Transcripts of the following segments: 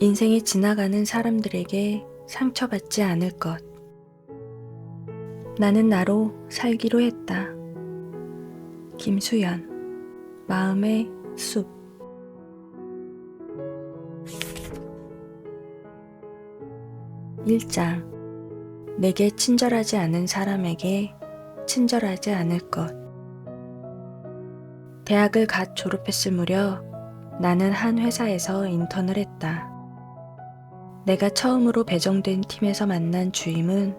인생이 지나가는 사람들에게 상처받지 않을 것. 나는 나로 살기로 했다. 김수연, 마음의 숲. 1장. 내게 친절하지 않은 사람에게 친절하지 않을 것. 대학을 갓 졸업했을 무렵 나는 한 회사에서 인턴을 했다. 내가 처음으로 배정된 팀에서 만난 주임은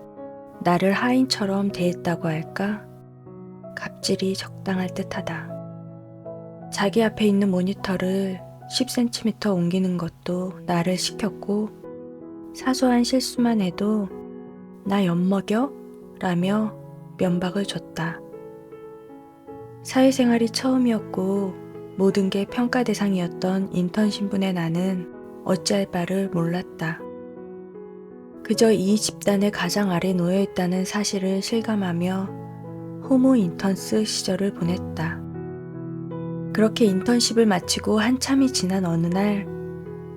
나를 하인처럼 대했다고 할까? 갑질이 적당할 듯하다. 자기 앞에 있는 모니터를 10cm 옮기는 것도 나를 시켰고 사소한 실수만 해도 나 엿먹여? 라며 면박을 줬다. 사회생활이 처음이었고 모든 게 평가 대상이었던 인턴 신분의 나는 어찌할 바를 몰랐다. 그저 이 집단의 가장 아래 놓여 있다는 사실을 실감하며 호모 인턴스 시절을 보냈다. 그렇게 인턴십을 마치고 한참이 지난 어느 날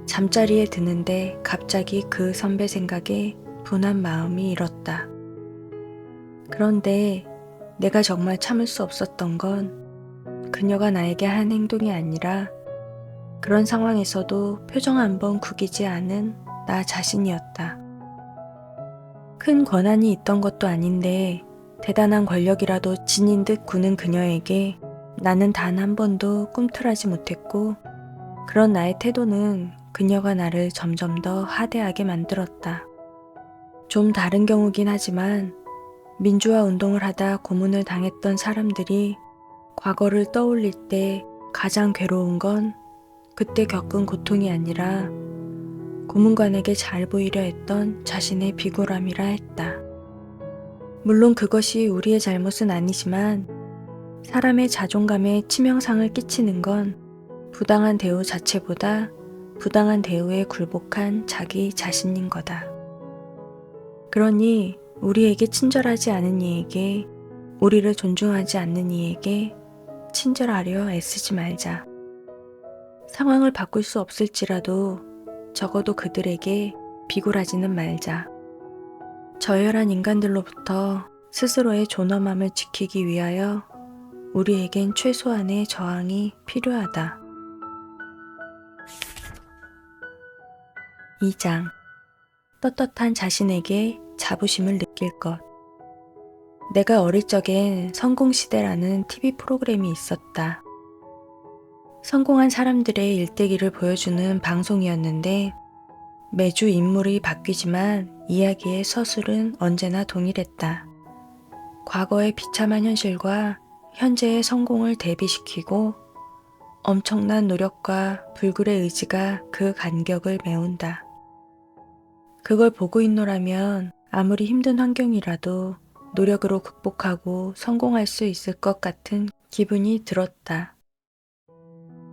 잠자리에 드는데 갑자기 그 선배 생각에 분한 마음이 일었다. 그런데 내가 정말 참을 수 없었던 건 그녀가 나에게 한 행동이 아니라 그런 상황에서도 표정 한번 구기지 않은 나 자신이었다. 큰 권한이 있던 것도 아닌데 대단한 권력이라도 지닌 듯 구는 그녀에게 나는 단 한 번도 꿈틀하지 못했고 그런 나의 태도는 그녀가 나를 점점 더 하대하게 만들었다. 좀 다른 경우긴 하지만 민주화 운동을 하다 고문을 당했던 사람들이 과거를 떠올릴 때 가장 괴로운 건 그때 겪은 고통이 아니라 고문관에게 잘 보이려 했던 자신의 비굴함이라 했다. 물론 그것이 우리의 잘못은 아니지만 사람의 자존감에 치명상을 끼치는 건 부당한 대우 자체보다 부당한 대우에 굴복한 자기 자신인 거다. 그러니 우리에게 친절하지 않은 이에게, 우리를 존중하지 않는 이에게 친절하려 애쓰지 말자. 상황을 바꿀 수 없을지라도 적어도 그들에게 비굴하지는 말자. 저열한 인간들로부터 스스로의 존엄함을 지키기 위하여 우리에겐 최소한의 저항이 필요하다. 2장. 떳떳한 자신에게 자부심을 느낄 것. 내가 어릴 적엔 성공시대라는 TV 프로그램이 있었다. 성공한 사람들의 일대기를 보여주는 방송이었는데 매주 인물이 바뀌지만 이야기의 서술은 언제나 동일했다. 과거의 비참한 현실과 현재의 성공을 대비시키고 엄청난 노력과 불굴의 의지가 그 간격을 메운다. 그걸 보고 있노라면 아무리 힘든 환경이라도 노력으로 극복하고 성공할 수 있을 것 같은 기분이 들었다.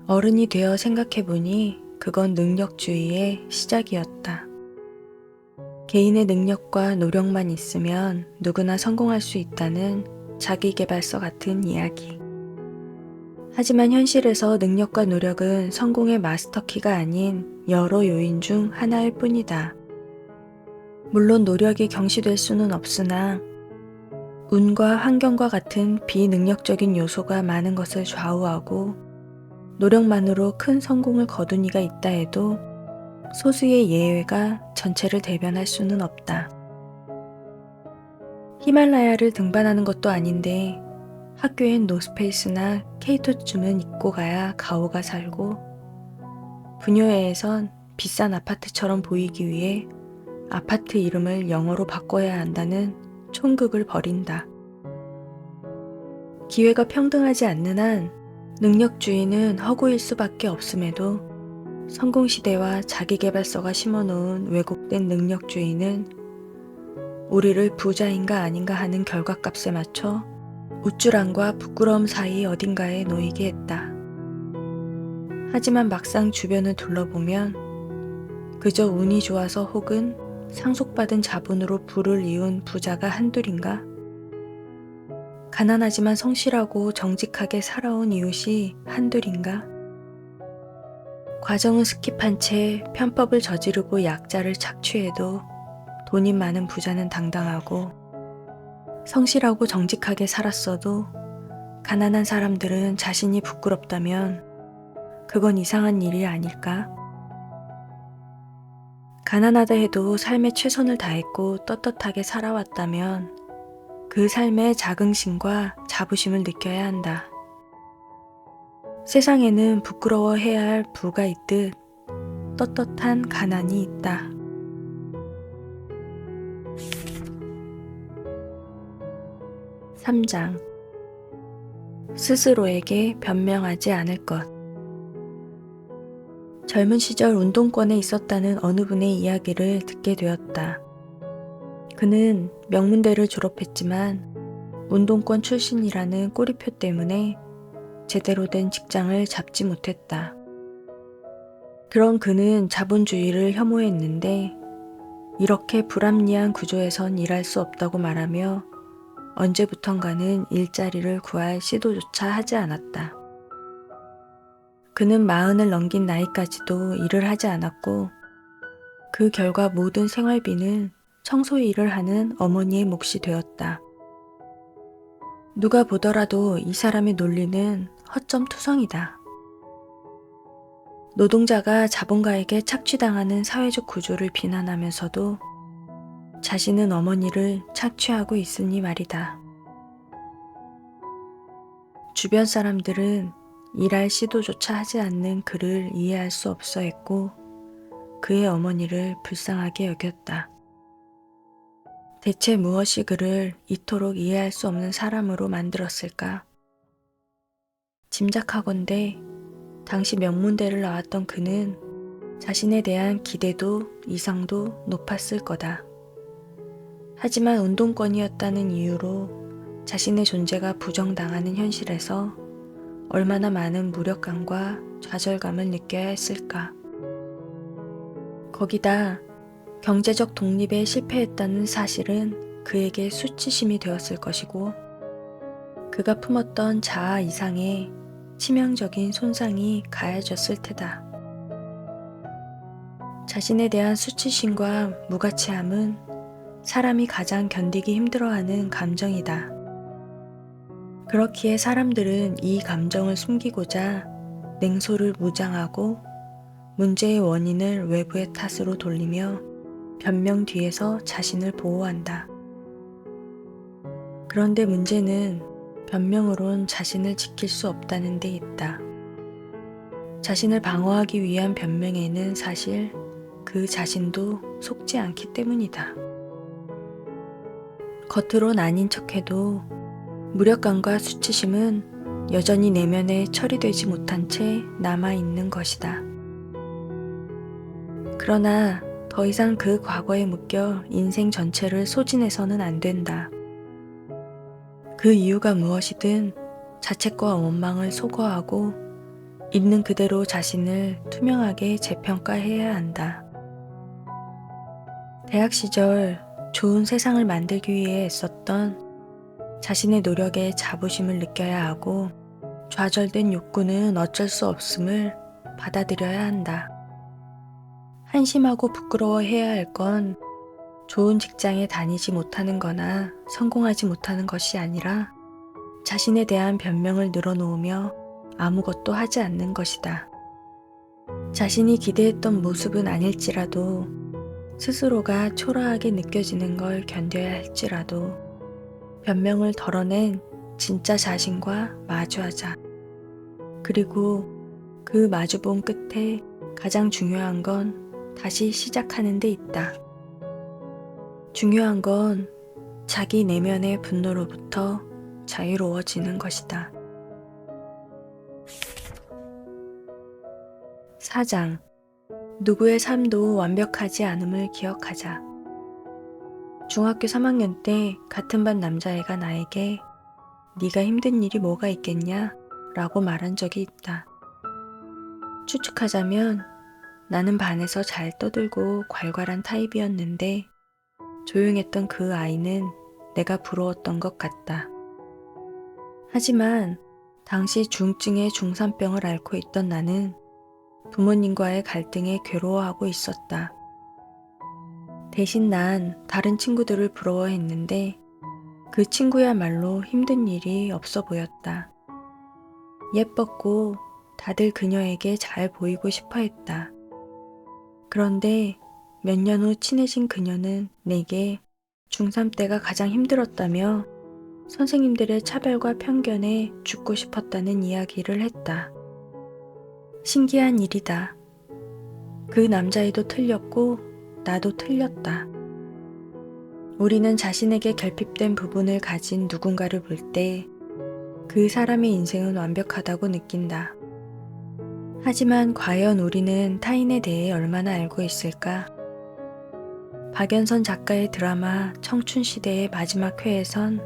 어른이 되어 생각해보니 그건 능력주의의 시작이었다. 개인의 능력과 노력만 있으면 누구나 성공할 수 있다는 자기계발서 같은 이야기. 하지만 현실에서 능력과 노력은 성공의 마스터키가 아닌 여러 요인 중 하나일 뿐이다. 물론 노력이 경시될 수는 없으나 운과 환경과 같은 비능력적인 요소가 많은 것을 좌우하고 노력만으로 큰 성공을 거둔 이가 있다 해도 소수의 예외가 전체를 대변할 수는 없다. 히말라야를 등반하는 것도 아닌데 학교엔 노스페이스나 케이토쯤은 입고 가야 가오가 살고 부녀회에선 비싼 아파트처럼 보이기 위해 아파트 이름을 영어로 바꿔야 한다는 총극을 벌인다. 기회가 평등하지 않는 한 능력주의는 허구일 수밖에 없음에도 성공시대와 자기계발서가 심어놓은 왜곡된 능력주의는 우리를 부자인가 아닌가 하는 결과값에 맞춰 우쭐함과 부끄러움 사이 어딘가에 놓이게 했다. 하지만 막상 주변을 둘러보면 그저 운이 좋아서 혹은 상속받은 자본으로 부를 이룬 부자가 한둘인가? 가난하지만 성실하고 정직하게 살아온 이웃이 한둘인가? 과정은 스킵한 채 편법을 저지르고 약자를 착취해도 돈이 많은 부자는 당당하고 성실하고 정직하게 살았어도 가난한 사람들은 자신이 부끄럽다면 그건 이상한 일이 아닐까? 가난하다 해도 삶에 최선을 다했고 떳떳하게 살아왔다면 그 삶에 자긍심과 자부심을 느껴야 한다. 세상에는 부끄러워해야 할 부가 있듯 떳떳한 가난이 있다. 3장 스스로에게 변명하지 않을 것. 젊은 시절 운동권에 있었다는 어느 분의 이야기를 듣게 되었다. 그는 명문대를 졸업했지만 운동권 출신이라는 꼬리표 때문에 제대로 된 직장을 잡지 못했다. 그런 그는 자본주의를 혐오했는데 이렇게 불합리한 구조에선 일할 수 없다고 말하며 언제부턴가는 일자리를 구할 시도조차 하지 않았다. 그는 40을 넘긴 나이까지도 일을 하지 않았고 그 결과 모든 생활비는 청소 일을 하는 어머니의 몫이 되었다. 누가 보더라도 이 사람의 논리는 허점투성이다. 노동자가 자본가에게 착취당하는 사회적 구조를 비난하면서도 자신은 어머니를 착취하고 있으니 말이다. 주변 사람들은 일할 시도조차 하지 않는 그를 이해할 수 없어 했고 그의 어머니를 불쌍하게 여겼다. 대체 무엇이 그를 이토록 이해할 수 없는 사람으로 만들었을까? 짐작하건대 당시 명문대를 나왔던 그는 자신에 대한 기대도 이상도 높았을 거다. 하지만 운동권이었다는 이유로 자신의 존재가 부정당하는 현실에서 얼마나 많은 무력감과 좌절감을 느껴야 했을까. 거기다 경제적 독립에 실패했다는 사실은 그에게 수치심이 되었을 것이고 그가 품었던 자아 이상의 치명적인 손상이 가해졌을 테다. 자신에 대한 수치심과 무가치함은 사람이 가장 견디기 힘들어하는 감정이다. 그렇기에 사람들은 이 감정을 숨기고자 냉소를 무장하고 문제의 원인을 외부의 탓으로 돌리며 변명 뒤에서 자신을 보호한다. 그런데 문제는 변명으론 자신을 지킬 수 없다는 데 있다. 자신을 방어하기 위한 변명에는 사실 그 자신도 속지 않기 때문이다. 겉으론 아닌 척해도 무력감과 수치심은 여전히 내면에 처리되지 못한 채 남아있는 것이다. 그러나 더 이상 그 과거에 묶여 인생 전체를 소진해서는 안 된다. 그 이유가 무엇이든 자책과 원망을 소거하고 있는 그대로 자신을 투명하게 재평가해야 한다. 대학 시절 좋은 세상을 만들기 위해 애썼던 자신의 노력에 자부심을 느껴야 하고 좌절된 욕구는 어쩔 수 없음을 받아들여야 한다. 한심하고 부끄러워해야 할 건 좋은 직장에 다니지 못하는 거나 성공하지 못하는 것이 아니라 자신에 대한 변명을 늘어놓으며 아무것도 하지 않는 것이다. 자신이 기대했던 모습은 아닐지라도 스스로가 초라하게 느껴지는 걸 견뎌야 할지라도 변명을 덜어낸 진짜 자신과 마주하자. 그리고 그 마주본 끝에 가장 중요한 건 다시 시작하는 데 있다. 중요한 건 자기 내면의 분노로부터 자유로워지는 것이다. 4장 누구의 삶도 완벽하지 않음을 기억하자. 중학교 3학년 때 같은 반 남자애가 나에게 네가 힘든 일이 뭐가 있겠냐? 라고 말한 적이 있다. 추측하자면 나는 반에서 잘 떠들고 괄괄한 타입이었는데 조용했던 그 아이는 내가 부러웠던 것 같다. 하지만 당시 중증의 중산병을 앓고 있던 나는 부모님과의 갈등에 괴로워하고 있었다. 대신 난 다른 친구들을 부러워했는데 그 친구야말로 힘든 일이 없어 보였다. 예뻤고 다들 그녀에게 잘 보이고 싶어 했다. 그런데 몇 년 후 친해진 그녀는 내게 중3 때가 가장 힘들었다며 선생님들의 차별과 편견에 죽고 싶었다는 이야기를 했다. 신기한 일이다. 그 남자애도 틀렸고 나도 틀렸다. 우리는 자신에게 결핍된 부분을 가진 누군가를 볼 때 그 사람의 인생은 완벽하다고 느낀다. 하지만 과연 우리는 타인에 대해 얼마나 알고 있을까? 박연선 작가의 드라마 청춘시대의 마지막 회에선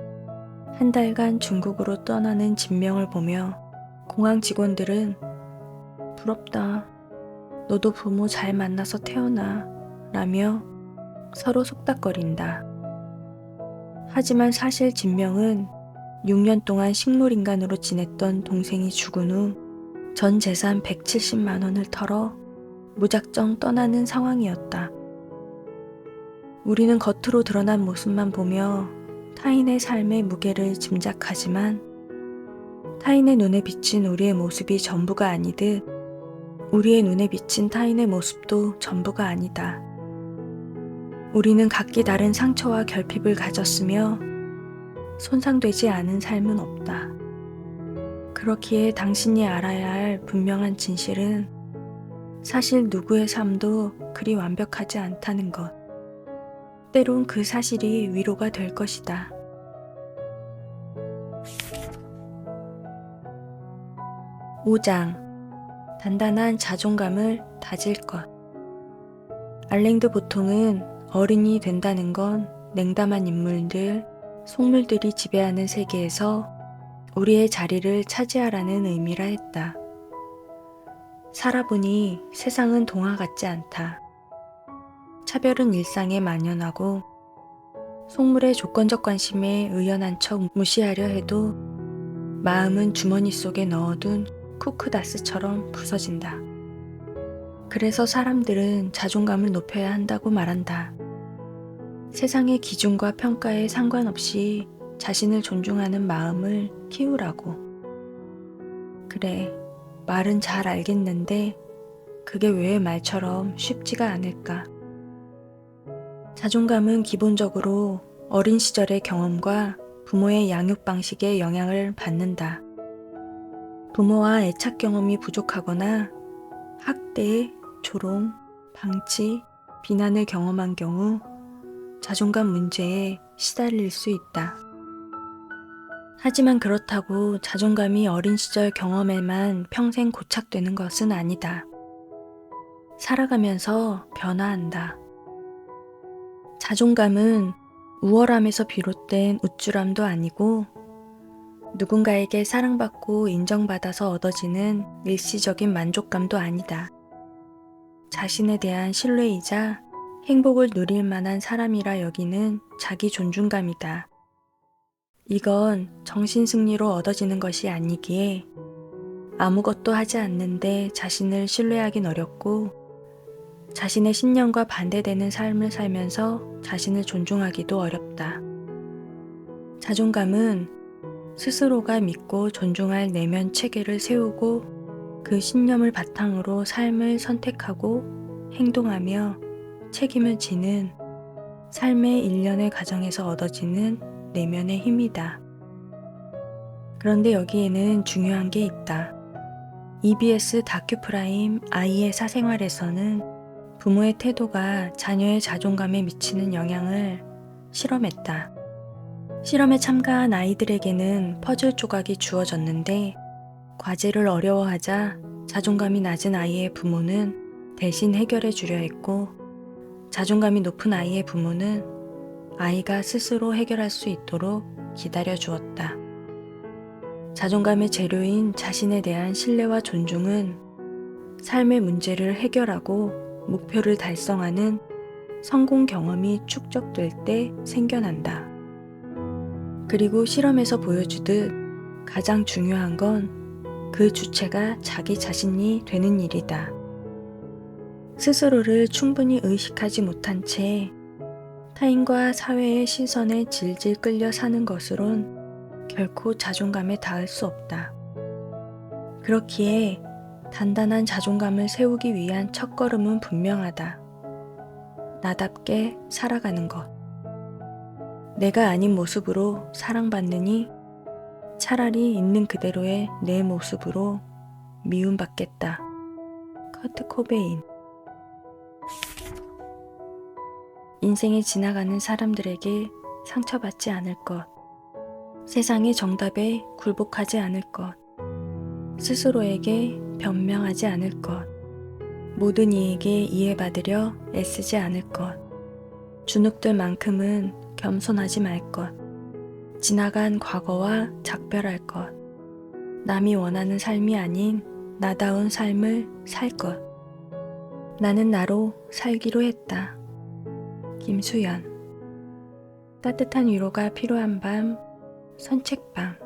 한 달간 중국으로 떠나는 진명을 보며 공항 직원들은 부럽다. 너도 부모 잘 만나서 태어나 라며 서로 속닥거린다. 하지만 사실 진명은 6년 동안 식물인간으로 지냈던 동생이 죽은 후 전 재산 170만 원을 털어 무작정 떠나는 상황이었다. 우리는 겉으로 드러난 모습만 보며 타인의 삶의 무게를 짐작하지만 타인의 눈에 비친 우리의 모습이 전부가 아니듯 우리의 눈에 비친 타인의 모습도 전부가 아니다. 우리는 각기 다른 상처와 결핍을 가졌으며 손상되지 않은 삶은 없다. 그렇기에 당신이 알아야 할 분명한 진실은 사실 누구의 삶도 그리 완벽하지 않다는 것. 때론 그 사실이 위로가 될 것이다. (5장) 단단한 자존감을 다질 것. 알랭드 보통은 어른이 된다는 건 냉담한 인물들, 속물들이 지배하는 세계에서 우리의 자리를 차지하라는 의미라 했다. 살아보니 세상은 동화 같지 않다. 차별은 일상에 만연하고 속물의 조건적 관심에 의연한 척 무시하려 해도 마음은 주머니 속에 넣어둔 쿠크다스처럼 부서진다. 그래서 사람들은 자존감을 높여야 한다고 말한다. 세상의 기준과 평가에 상관없이 자신을 존중하는 마음을 키우라고. 그래, 말은 잘 알겠는데 그게 왜 말처럼 쉽지가 않을까? 자존감은 기본적으로 어린 시절의 경험과 부모의 양육 방식에 영향을 받는다. 부모와 애착 경험이 부족하거나 학대, 조롱, 방치, 비난을 경험한 경우 자존감 문제에 시달릴 수 있다. 하지만 그렇다고 자존감이 어린 시절 경험에만 평생 고착되는 것은 아니다. 살아가면서 변화한다. 자존감은 우월함에서 비롯된 우쭐함도 아니고 누군가에게 사랑받고 인정받아서 얻어지는 일시적인 만족감도 아니다. 자신에 대한 신뢰이자 행복을 누릴 만한 사람이라 여기는 자기 존중감이다. 이건 정신승리로 얻어지는 것이 아니기에 아무것도 하지 않는데 자신을 신뢰하긴 어렵고 자신의 신념과 반대되는 삶을 살면서 자신을 존중하기도 어렵다. 자존감은 스스로가 믿고 존중할 내면 체계를 세우고 그 신념을 바탕으로 삶을 선택하고 행동하며 책임을 지는 삶의 일련의 과정에서 얻어지는 내면의 힘이다. 그런데 여기에는 중요한 게 있다. EBS 다큐프라임 아이의 사생활에서는 부모의 태도가 자녀의 자존감에 미치는 영향을 실험했다. 실험에 참가한 아이들에게는 퍼즐 조각이 주어졌는데 과제를 어려워하자 자존감이 낮은 아이의 부모는 대신 해결해 주려 했고 자존감이 높은 아이의 부모는 아이가 스스로 해결할 수 있도록 기다려 주었다. 자존감의 재료인 자신에 대한 신뢰와 존중은 삶의 문제를 해결하고 목표를 달성하는 성공 경험이 축적될 때 생겨난다. 그리고 실험에서 보여주듯 가장 중요한 건 그 주체가 자기 자신이 되는 일이다. 스스로를 충분히 의식하지 못한 채 타인과 사회의 시선에 질질 끌려 사는 것으론 결코 자존감에 닿을 수 없다. 그렇기에 단단한 자존감을 세우기 위한 첫걸음은 분명하다. 나답게 살아가는 것. 내가 아닌 모습으로 사랑받느니 차라리 있는 그대로의 내 모습으로 미움받겠다. 커트 코베인. 인생에 지나가는 사람들에게 상처받지 않을 것. 세상의 정답에 굴복하지 않을 것. 스스로에게 변명하지 않을 것. 모든 이에게 이해받으려 애쓰지 않을 것. 주눅들만큼은 겸손하지 말 것. 지나간 과거와 작별할 것. 남이 원하는 삶이 아닌 나다운 삶을 살 것. 나는 나로 살기로 했다. 김수연. 따뜻한 위로가 필요한 밤, 산책방.